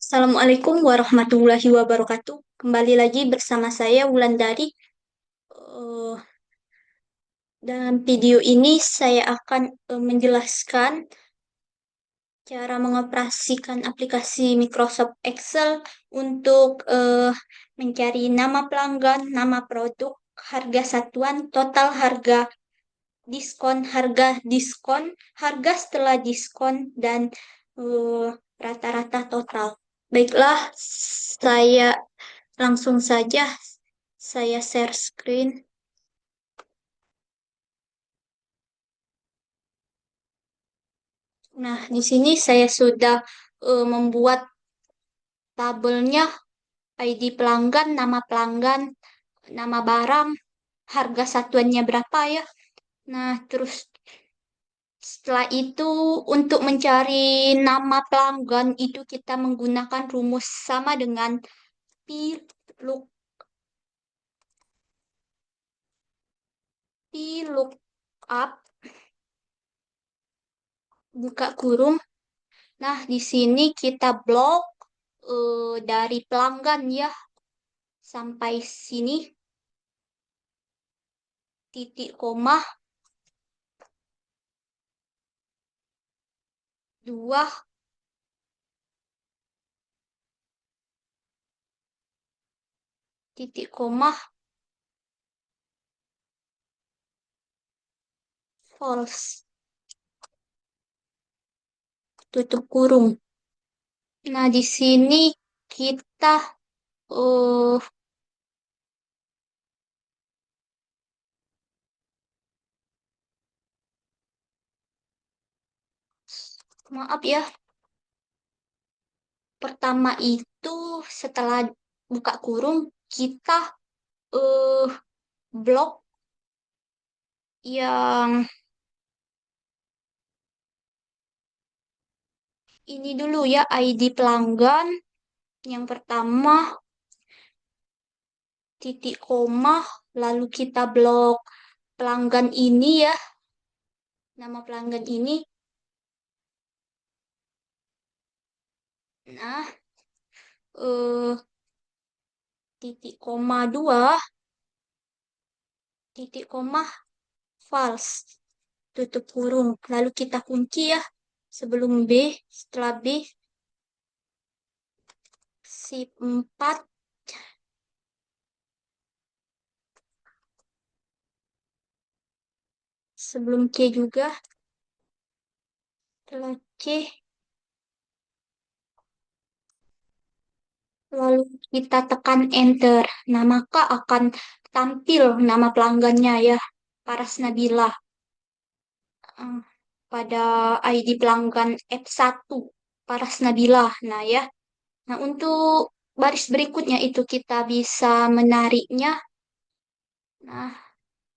Assalamualaikum warahmatullahi wabarakatuh. Kembali lagi bersama saya Wulandari. Eh, Dalam video ini saya akan menjelaskan cara mengoperasikan aplikasi Microsoft Excel untuk mencari nama pelanggan, nama produk, harga satuan, total harga, diskon, harga setelah diskon, dan eh, rata-rata total. Baiklah, saya langsung saja saya share screen. Nah, di sini saya sudah membuat tabelnya ID pelanggan, nama barang, harga satuannya berapa ya. Nah, terus setelah itu untuk mencari nama pelanggan itu kita menggunakan rumus sama dengan VLOOK- VLOOKUP, buka kurung. Nah, di sini kita blok dari pelanggan ya sampai sini, titik koma, dua, titik koma, false, tutup kurung. Nah, di sini kita eh maaf ya, pertama itu setelah buka kurung kita eh blok yang ini dulu ya, ID pelanggan yang pertama, titik koma, lalu kita blok pelanggan ini ya, nama pelanggan ini. Nah, eh titik koma dua, titik koma, false, tutup kurung. Lalu kita kunci ya, sebelum B, setelah B, sip 4, sebelum C juga, setelah C, lalu kita tekan enter. Nah, maka akan tampil nama pelanggannya ya, Paras Nabila. Eh, pada ID pelanggan F1, Paras Nabila. Nah ya, nah untuk baris berikutnya itu kita bisa menariknya. Nah,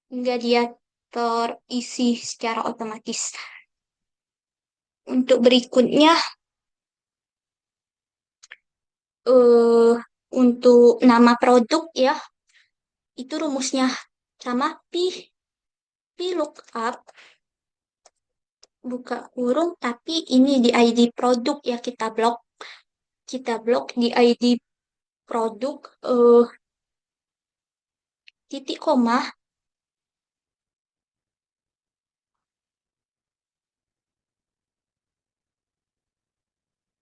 hingga dia terisi secara otomatis. Untuk berikutnya, eh untuk nama produk ya, itu rumusnya sama pi lookup, buka kurung, tapi ini di ID produk ya, kita blok di ID produk, titik koma,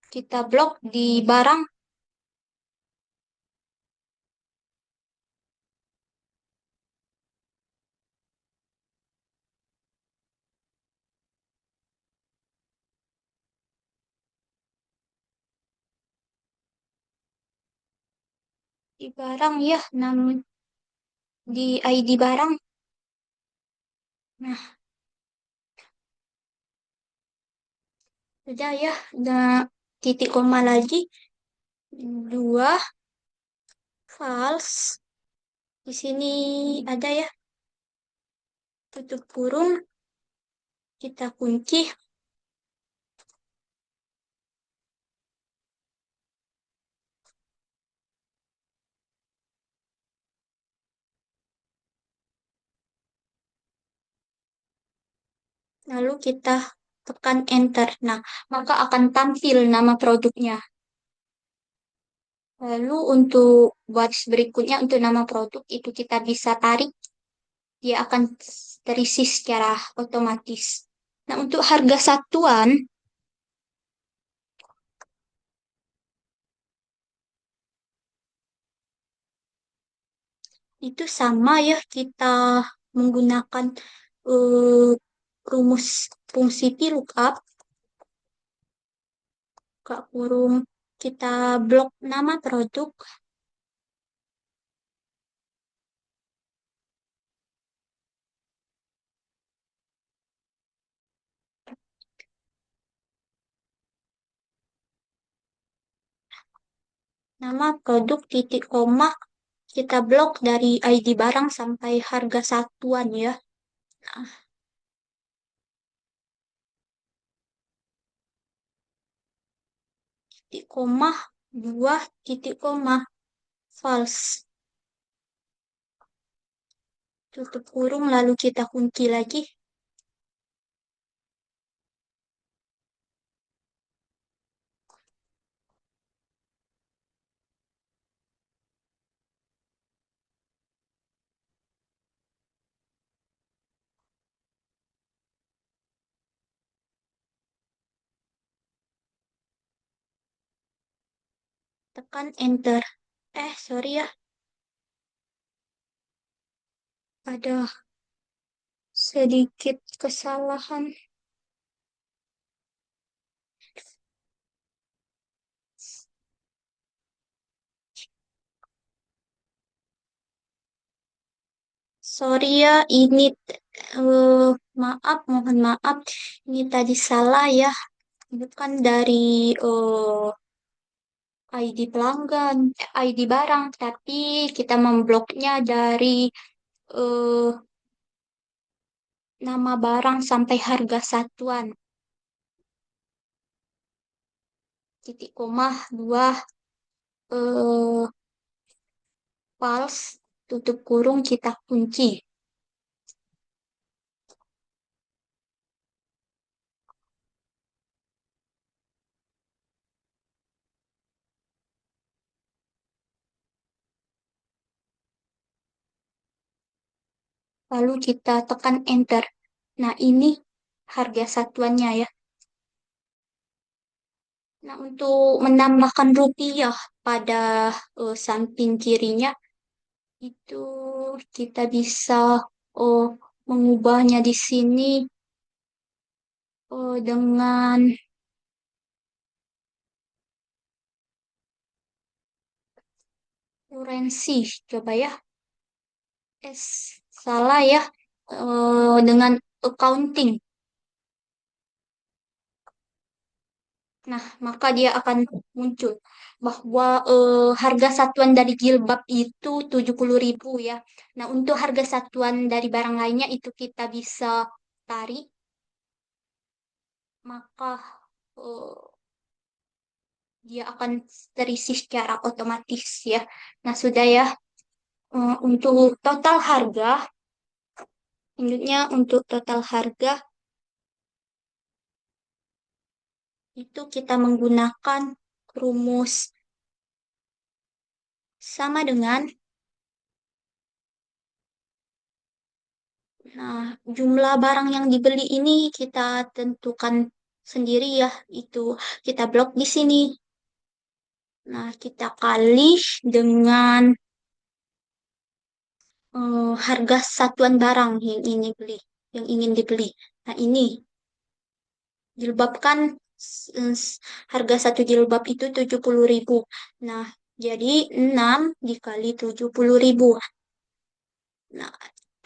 kita blok di barang, ya, di ID barang. Nah, sudah ya, nah, titik koma lagi, dua, false. Di sini ada ya, tutup kurung, kita kunci, lalu kita tekan enter. Nah, maka akan tampil nama produknya. Lalu untuk baris berikutnya untuk nama produk itu kita bisa tarik, dia akan terisi secara otomatis. Nah, untuk harga satuan itu sama ya, kita menggunakan eh, rumus fungsi VLOOKUP, buka kurung, kita blok nama produk, nama produk titik koma, kita blok dari ID barang sampai harga satuan ya. Nah, titik koma, dua titik koma, false. Tutup kurung lalu kita kunci lagi. Tekan enter. Sorry ya, ada sedikit kesalahan. Sorry ya, ini eh, maaf, mohon maaf. Ini tadi salah ya. Bukan dari ID pelanggan, ID barang, tapi kita membloknya dari eh, nama barang sampai harga satuan. Titik koma, dua, eh, false, tutup kurung, kita kunci. Lalu kita tekan enter. Nah, ini harga satuannya ya. Nah, untuk menambahkan rupiah pada samping kirinya, itu kita bisa oh, mengubahnya di sini dengan kurensi. Coba ya. Salah ya. Dengan accounting. Nah, maka dia akan muncul bahwa harga satuan dari jilbab itu 70.000 ya. Nah, untuk harga satuan dari barang lainnya itu kita bisa tarik, maka eh, dia akan terisi secara otomatis ya. Nah, sudah ya. Untuk total harga, selanjutnya untuk total harga itu kita menggunakan rumus sama dengan, nah, jumlah barang yang dibeli ini kita tentukan sendiri ya, itu kita blok di sini. Nah, kita kali dengan harga satuan barang yang ini beli, yang ingin dibeli. Nah, ini jilbab kan harga satu jilbab itu 70.000. Nah, jadi 6 dikali 70.000. Nah,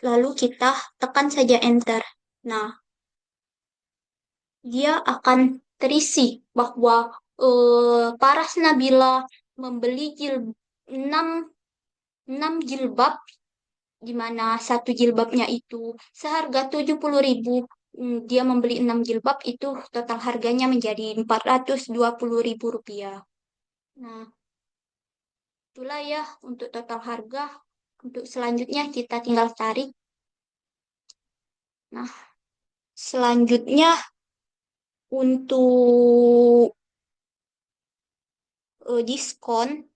lalu kita tekan saja enter. Nah, dia akan terisi bahwa Paras Nabila membeli 6, 6 jilbab, di mana satu jilbabnya itu seharga 70.000. Dia membeli 6 jilbab itu total harganya menjadi 420.000 rupiah. Nah, itulah ya untuk total harga. Untuk selanjutnya kita tinggal tarik. Nah, selanjutnya untuk diskon.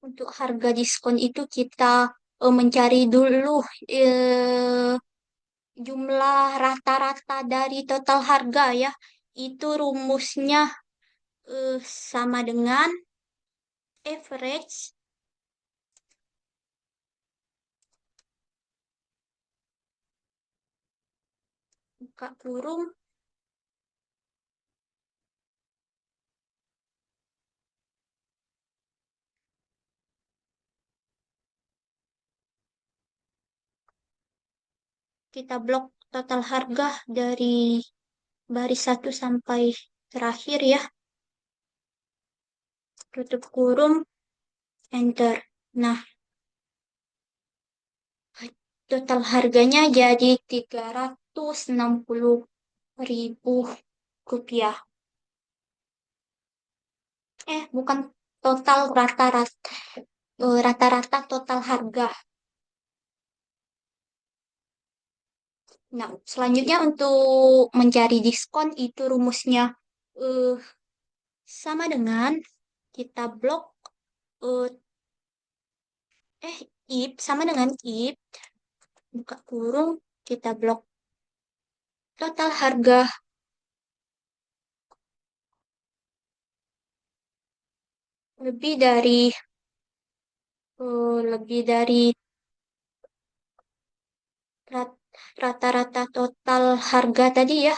Untuk harga diskon itu kita mencari dulu eh, jumlah rata-rata dari total harga ya. Itu rumusnya sama dengan average buka kurung kita blok total harga dari baris satu sampai terakhir ya. Tutup kurung, enter. Nah, total harganya jadi 360.000 rupiah. Bukan total rata-rata, rata-rata total harga. Nah, selanjutnya untuk mencari diskon itu rumusnya eh, sama dengan kita blok eh, if sama dengan if buka kurung kita blok total harga lebih dari lebih dari rat- rata-rata total harga tadi ya.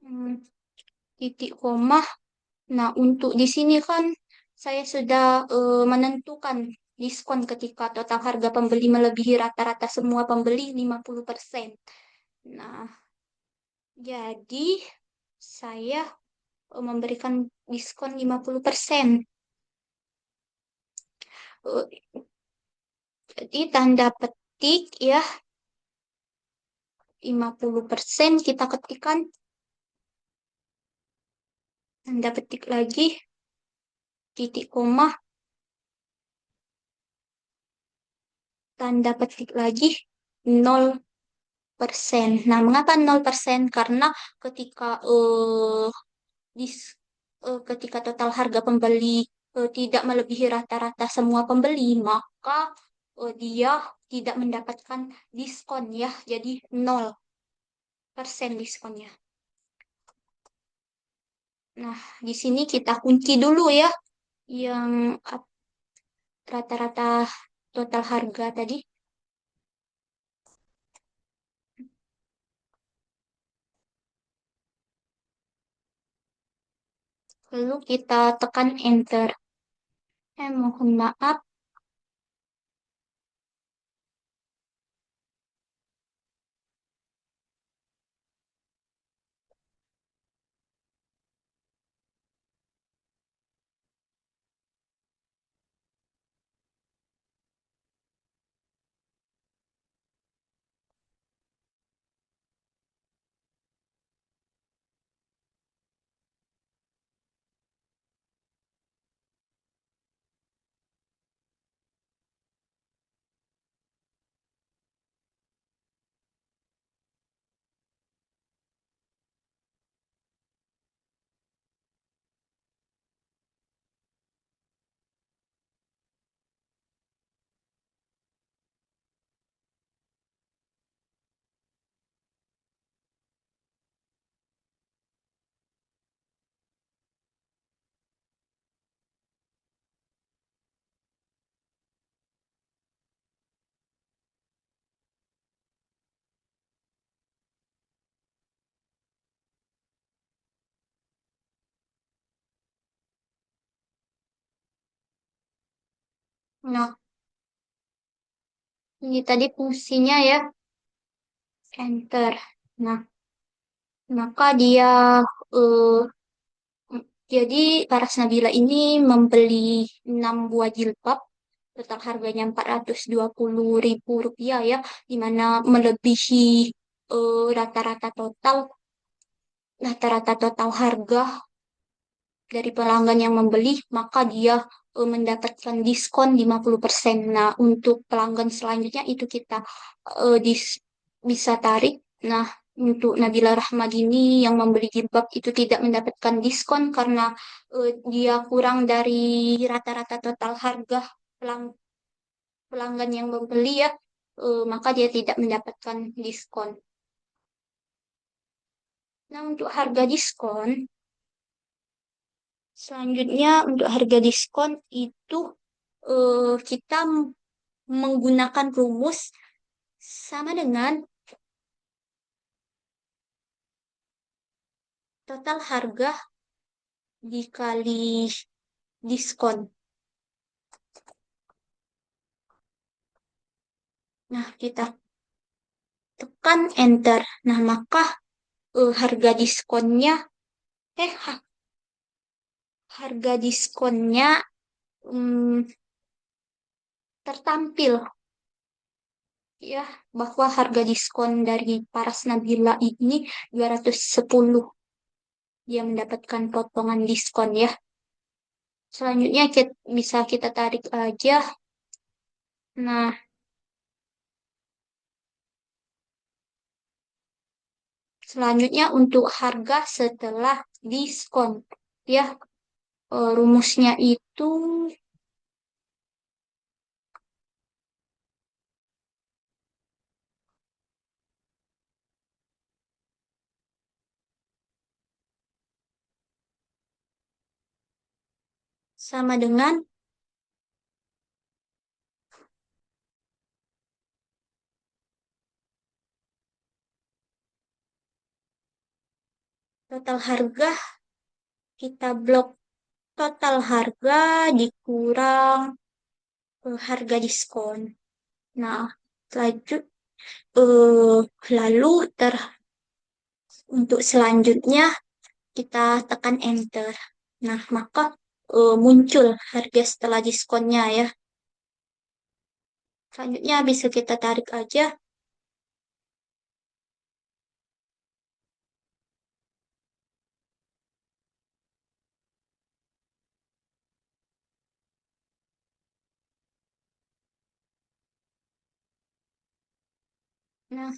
Hmm, titik koma. Nah, untuk di sini kan saya sudah menentukan diskon ketika total harga pembeli melebihi rata-rata semua pembeli 50%. Nah, jadi saya memberikan diskon 50%. Eh, Jadi tanda petik ya 50% kita ketikkan tanda petik lagi titik koma tanda petik lagi 0%. Nah, mengapa 0%? Karena ketika ketika total harga pembeli tidak melebihi rata-rata semua pembeli, maka dia tidak mendapatkan diskon ya. Jadi 0% diskonnya. Nah, di sini kita kunci dulu ya yang rata-rata total harga tadi. Lalu kita tekan enter. Mohon maaf. Nah, ini tadi fungsinya ya, enter. Nah, maka dia eh, jadi Paras Nabila ini membeli 6 buah jilbab, total harganya 420.000 rupiah ya, di mana melebihi rata-rata total, rata-rata total harga dari pelanggan yang membeli, maka dia mendapatkan diskon 50%. Nah, untuk pelanggan selanjutnya itu kita bisa tarik. Nah, untuk Nabila Rahmadini yang membeli jilbab itu tidak mendapatkan diskon karena dia kurang dari rata-rata total harga pelang- pelanggan yang membeli ya, maka dia tidak mendapatkan diskon. Nah, untuk harga diskon, selanjutnya untuk harga diskon itu kita menggunakan rumus sama dengan total harga dikali diskon. Nah, kita tekan enter. Nah, maka harga diskonnya, eh, harga diskonnya hmm, tertampil ya bahwa harga diskon dari Paras Nabila ini 210. Dia mendapatkan potongan diskon ya. Selanjutnya bisa kita tarik aja. Nah, selanjutnya untuk harga setelah diskon ya, rumusnya itu sama dengan total harga, kita blok total harga dikurang harga diskon. Nah, lanjut eh, lalu untuk selanjutnya kita tekan enter. Nah, maka muncul harga setelah diskonnya ya. Selanjutnya bisa kita tarik aja. Nah,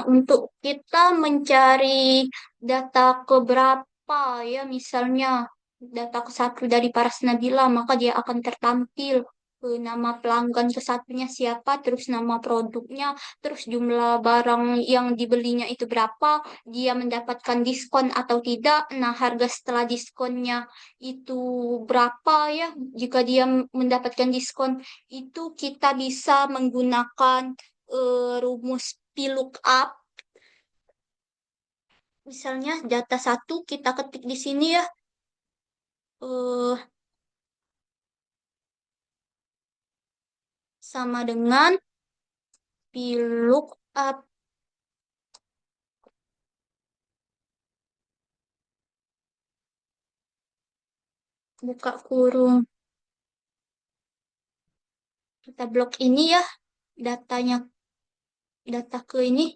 untuk kita mencari data keberapa ya, misalnya data ke satu dari Paras Nabila, maka dia akan tertampil nama pelanggan ke satunya siapa, terus nama produknya, terus jumlah barang yang dibelinya itu berapa, dia mendapatkan diskon atau tidak, nah harga setelah diskonnya itu berapa ya, jika dia mendapatkan diskon itu kita bisa menggunakan rumus VLOOKUP. Misalnya data satu kita ketik di sini ya, eh, sama dengan VLOOKUP buka kurung. Kita blok ini ya datanya, data ke ini,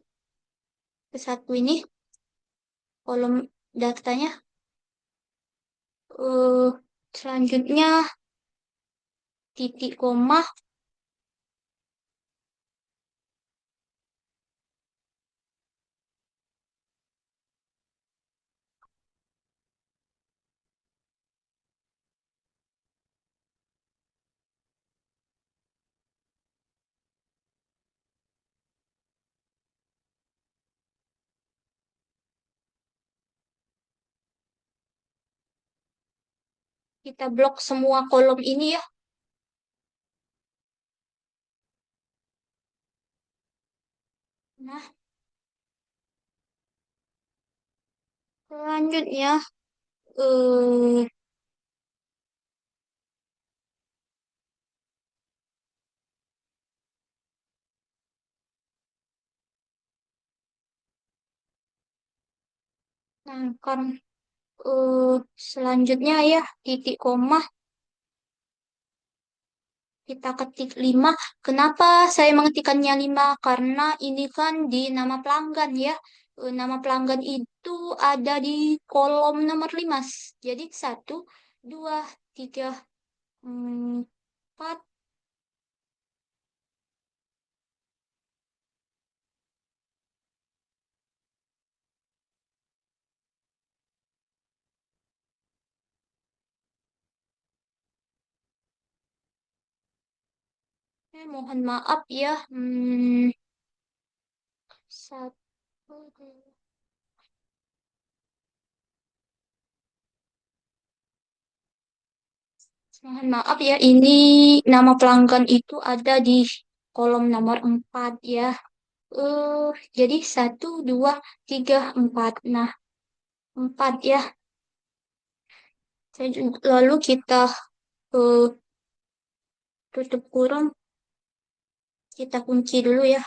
ke satu ini, kolom datanya. eh Selanjutnya titik koma, kita blok semua kolom ini ya. Nah, selanjutnya eh nah, kan eh selanjutnya ya titik koma kita ketik 5. Kenapa saya mengetikkannya 5? Karena ini kan di nama pelanggan ya. Nama pelanggan itu ada di kolom nomor 5. Jadi 1, 2, 3, 4, Mohon maaf ya. Satu, dua. Mohon maaf ya, ini nama pelanggan itu ada di kolom nomor 4 ya. Eh, jadi satu, dua, tiga, empat. Nah, empat ya. Lalu kita eh, tutup kurung, kita kunci dulu ya.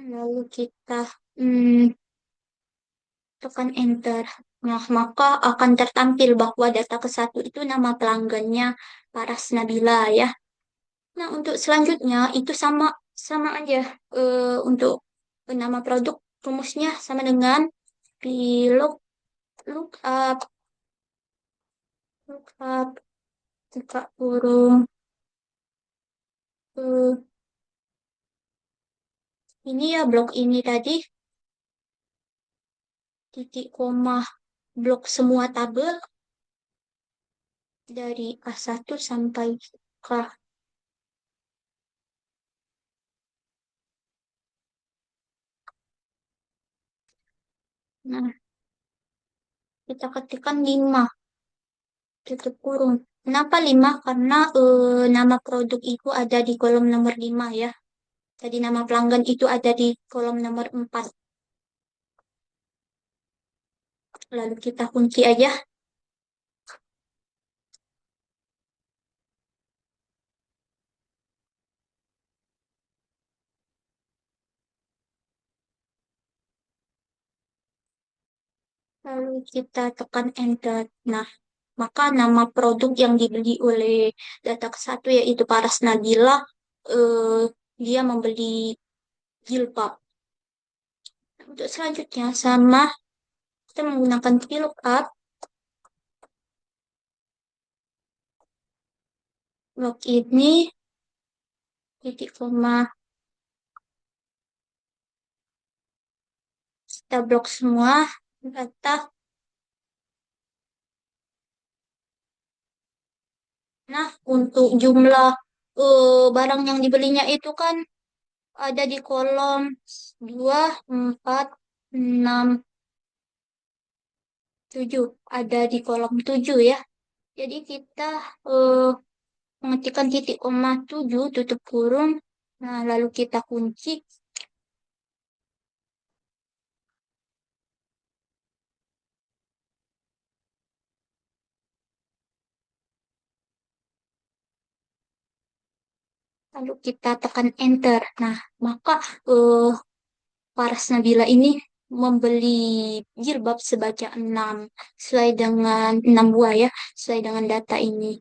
Lalu kita hmm, tekan enter. Nah, maka akan tertampil bahwa data ke satu itu nama pelanggannya Paras Nabila ya. Nah, untuk selanjutnya itu sama sama aja. Untuk nama produk rumusnya sama dengan VLOOK, lookup, lookup, buka kurung, eh, ini ya blok ini tadi, titik koma, blok semua tabel dari A1 sampai K. Nah, kita ketikkan 5 tutup kurung. Kenapa 5? Karena nama produk itu ada di kolom nomor 5 ya. Jadi nama pelanggan itu ada di kolom nomor 4. Lalu kita kunci aja. Lalu kita tekan enter. Nah, maka nama produk yang dibeli oleh data ke satu yaitu Paras Nabila, eh, dia membeli jilbab. Untuk selanjutnya sama kita menggunakan VLOOKUP, blok ini, titik koma, kita blok semua data. Nah, untuk jumlah barang yang dibelinya itu kan ada di kolom 2, 4, 6, 7. Ada di kolom 7 ya. Jadi kita eh, mengetikkan titik koma 7 tutup kurung. Nah, lalu kita kunci. Lalu kita tekan enter. Nah, maka eh, Paras Nabila ini membeli jilbab sebanyak 6 sesuai dengan 6 buah ya, sesuai dengan data ini.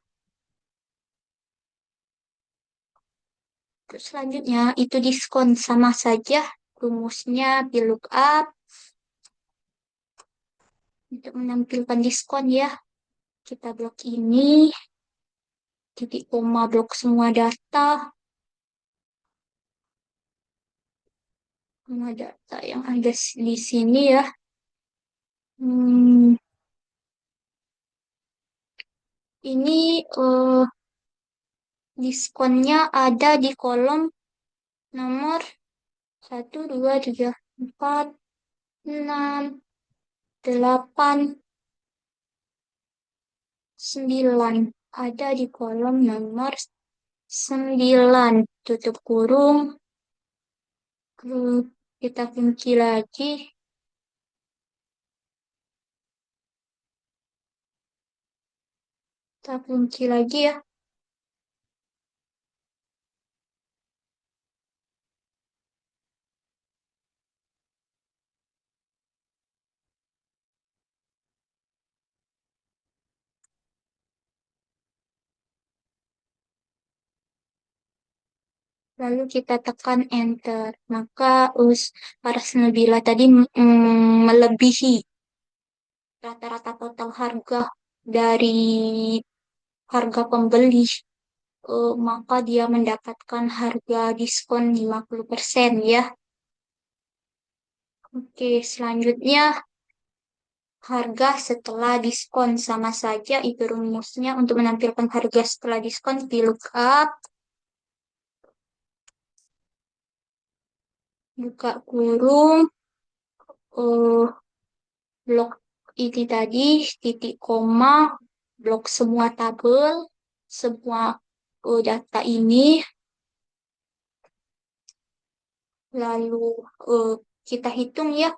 Terus selanjutnya itu diskon sama saja rumusnya VLOOKUP untuk menampilkan diskon ya. Kita blok ini, titik koma blok semua data, semua data yang ada di sini ya. Hmm, ini diskonnya ada di kolom nomor 1, 2, 3, 4, 6, 8, 9. Ada di kolom nomor 9. Tutup kurung. Kita kunci lagi. Kita kunci lagi ya. Lalu kita tekan enter. Maka para Nabila tadi melebihi rata-rata total harga dari harga pembeli maka dia mendapatkan harga diskon 50% ya. Oke, selanjutnya harga setelah diskon sama saja itu rumusnya untuk menampilkan harga setelah diskon di lookup buka kurung eh, blok ini tadi titik koma blok semua tabel semua data ini lalu eh, kita hitung ya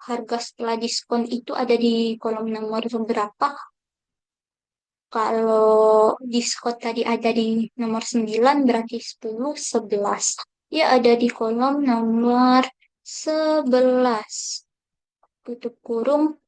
harga setelah diskon itu ada di kolom nomor berapa. Kalau diskon tadi ada di nomor 9 berarti 10 11. Ya ada di kolom nomor 11. Tutup kurung.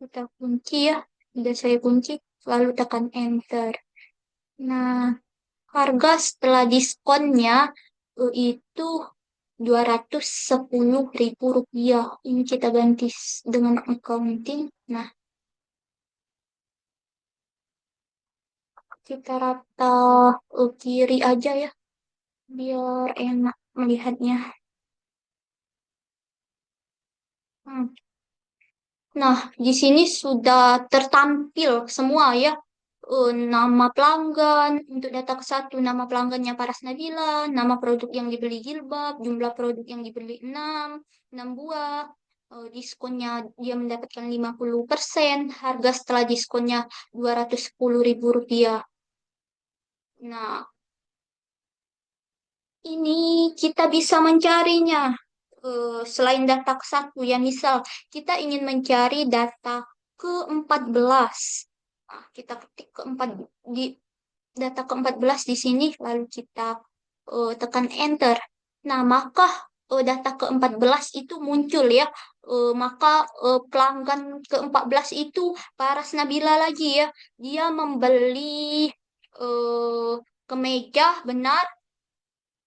Kita kunci ya. Sudah saya kunci. Lalu tekan enter. Nah, harga setelah diskonnya itu 210.000 rupiah. Ini kita ganti dengan accounting. Nah, kita rata kiri aja ya, biar enak melihatnya. Hmm. Nah, di sini sudah tertampil semua ya. Nama pelanggan, untuk data ke satu, nama pelanggannya Paras Nabila, nama produk yang dibeli jilbab, jumlah produk yang dibeli 6 buah, diskonnya dia mendapatkan 50%, harga setelah diskonnya 210.000 rupiah. Nah, ini kita bisa mencarinya. Selain data ke satu, ya misal kita ingin mencari data ke-14. Nah, kita ketik keempat di data ke-14 di sini, lalu kita tekan enter. Nah, maka data ke-14 itu muncul ya. Maka pelanggan ke-14 itu Paras Nabila lagi ya. Dia membeli kemeja benar,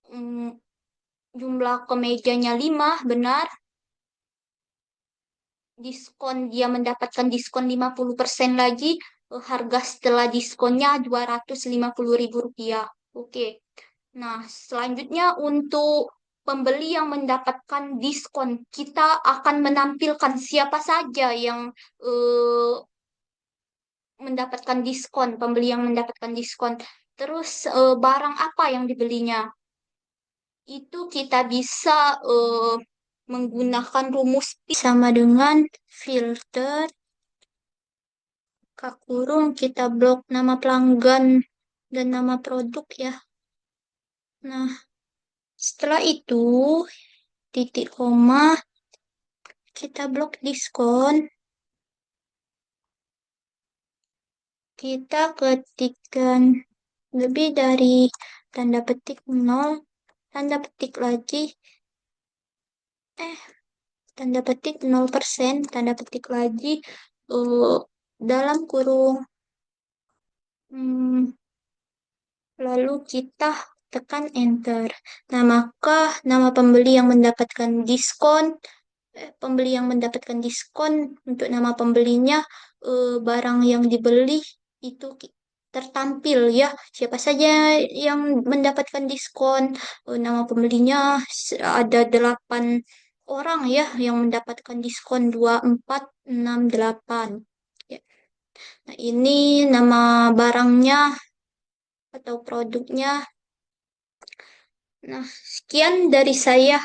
mm, jumlah kemejanya 5 benar, diskon dia mendapatkan diskon 50% lagi, harga setelah diskonnya 250.000 rupiah. Oke. Nah, selanjutnya untuk pembeli yang mendapatkan diskon, kita akan menampilkan siapa saja yang eh, mendapatkan diskon, pembeli yang mendapatkan diskon. Terus barang apa yang dibelinya? Itu kita bisa menggunakan rumus P sama dengan filter kurung kita blok nama pelanggan dan nama produk ya. Nah, setelah itu titik koma kita blok diskon. Kita ketikkan lebih dari tanda petik 0, tanda petik lagi, eh, tanda petik 0%, tanda petik lagi, eh, dalam kurung, hmm, lalu kita tekan enter. Nah, maka nama pembeli yang mendapatkan diskon, pembeli yang mendapatkan diskon untuk nama pembelinya, barang yang dibeli itu tertampil ya. Siapa saja yang mendapatkan diskon, nama pembelinya ada 8 orang ya yang mendapatkan diskon 2468. Ya. Nah, ini nama barangnya atau produknya. Nah, sekian dari saya.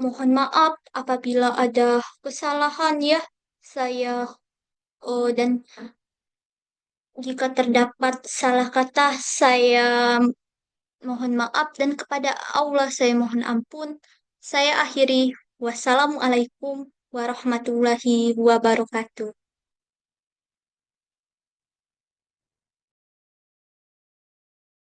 Mohon maaf apabila ada kesalahan ya. Saya dan jika terdapat salah kata, saya mohon maaf dan kepada Allah saya mohon ampun. Saya akhiri. Wassalamualaikum warahmatullahi wabarakatuh.